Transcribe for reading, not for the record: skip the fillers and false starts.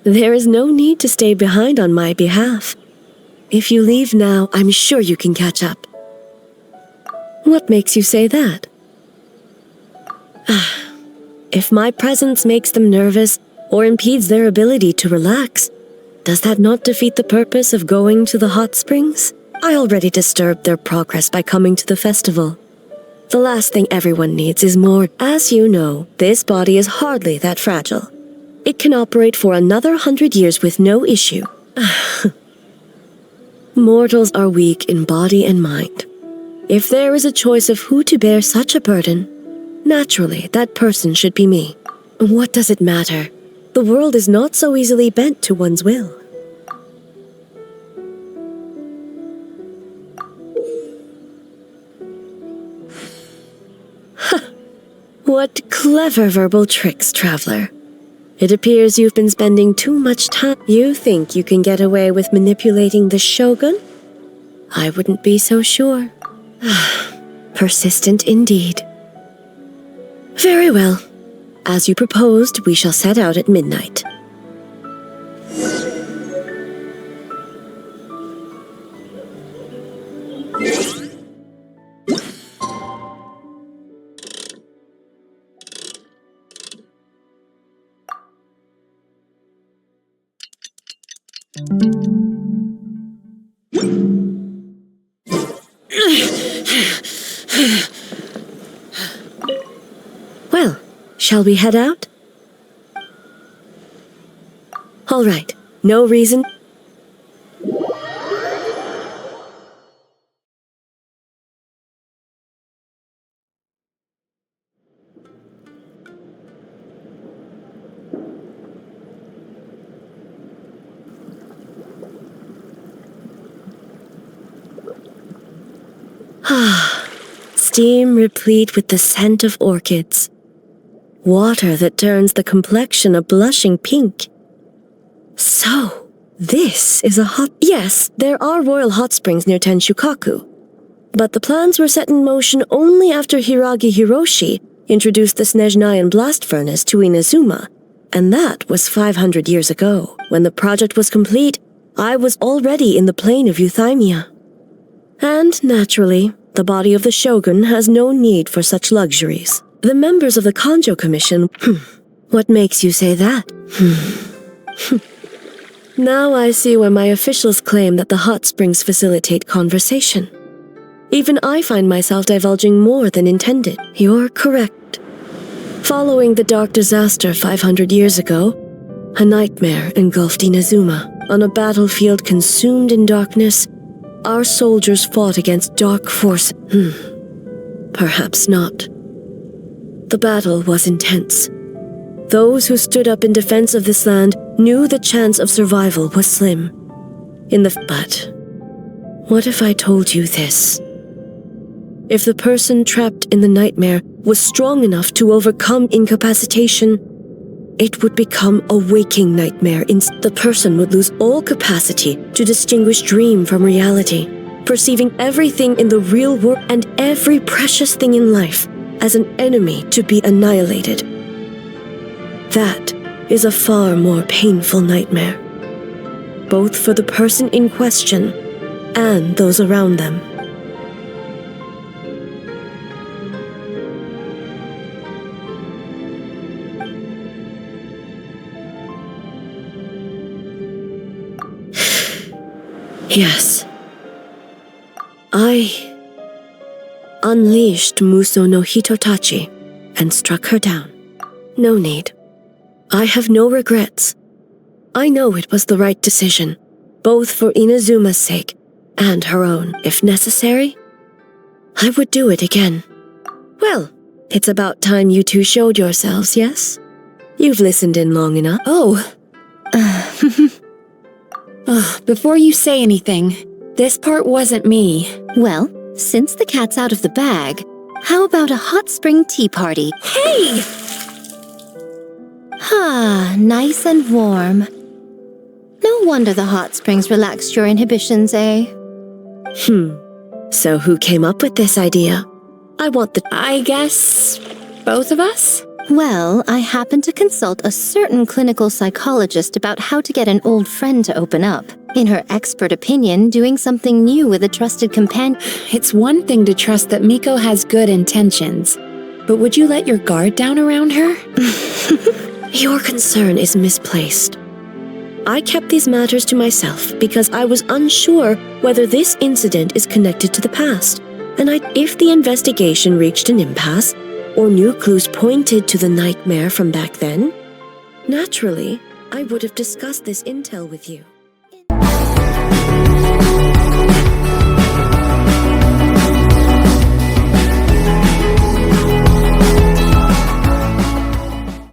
There is no need to stay behind on my behalf. If you leave now, I'm sure you can catch up. What makes you say that? If my presence makes them nervous or impedes their ability to relax, does that not defeat the purpose of going to the hot springs? I already disturbed their progress by coming to the festival. The last thing everyone needs is more. As you know, this body is hardly that fragile. It can operate for another 100 years with no issue. Mortals are weak in body and mind. If there is a choice of who to bear such a burden, naturally that person should be me. What does it matter? The world is not so easily bent to one's will. What clever verbal tricks, traveler. It appears you've been spending too much time. You think you can get away with manipulating the Shogun? I wouldn't be so sure. Persistent indeed. Very well. As you proposed, we shall set out at midnight. Well, shall we head out? All right, no reason. Steam replete with the scent of orchids. Water that turns the complexion a blushing pink. So, this is a hot... Yes, there are royal hot springs near Tenshukaku. But the plans were set in motion only after Hiragi Hiroshi introduced the Snezhnayan blast furnace to Inazuma, and that was 500 years ago. When the project was complete, I was already in the plain of Euthymia. And, naturally, the body of the Shogun has no need for such luxuries. The members of the Kanjo Commission... What makes you say that? Now I see why my officials claim that the hot springs facilitate conversation. Even I find myself divulging more than intended. You're correct. Following the dark disaster 500 years ago, a nightmare engulfed Inazuma. On a battlefield consumed in darkness, our soldiers fought against dark force. Perhaps not. The battle was intense. Those who stood up in defense of this land knew the chance of survival was slim. But what if I told you this? If the person trapped in the nightmare was strong enough to overcome incapacitation, it would become a waking nightmare. The person would lose all capacity to distinguish dream from reality, perceiving everything in the real world and every precious thing in life as an enemy to be annihilated. That is a far more painful nightmare, both for the person in question and those around them. Yes. I unleashed Muso no Hitotachi and struck her down. No need. I have no regrets. I know it was the right decision, both for Inazuma's sake and her own. If necessary, I would do it again. Well, it's about time you two showed yourselves, yes? You've listened in long enough. Before you say anything, this part wasn't me. Well, since the cat's out of the bag, how about a hot spring tea party? Hey! Nice and warm. No wonder the hot springs relaxed your inhibitions, eh? So who came up with this idea? I guess both of us? Well, I happened to consult a certain clinical psychologist about how to get an old friend to open up. In her expert opinion, doing something new with a trusted companion... It's one thing to trust that Miko has good intentions, but would you let your guard down around her? Your concern is misplaced. I kept these matters to myself because I was unsure whether this incident is connected to the past, and if the investigation reached an impasse, or new clues pointed to the nightmare from back then, naturally, I would have discussed this intel with you.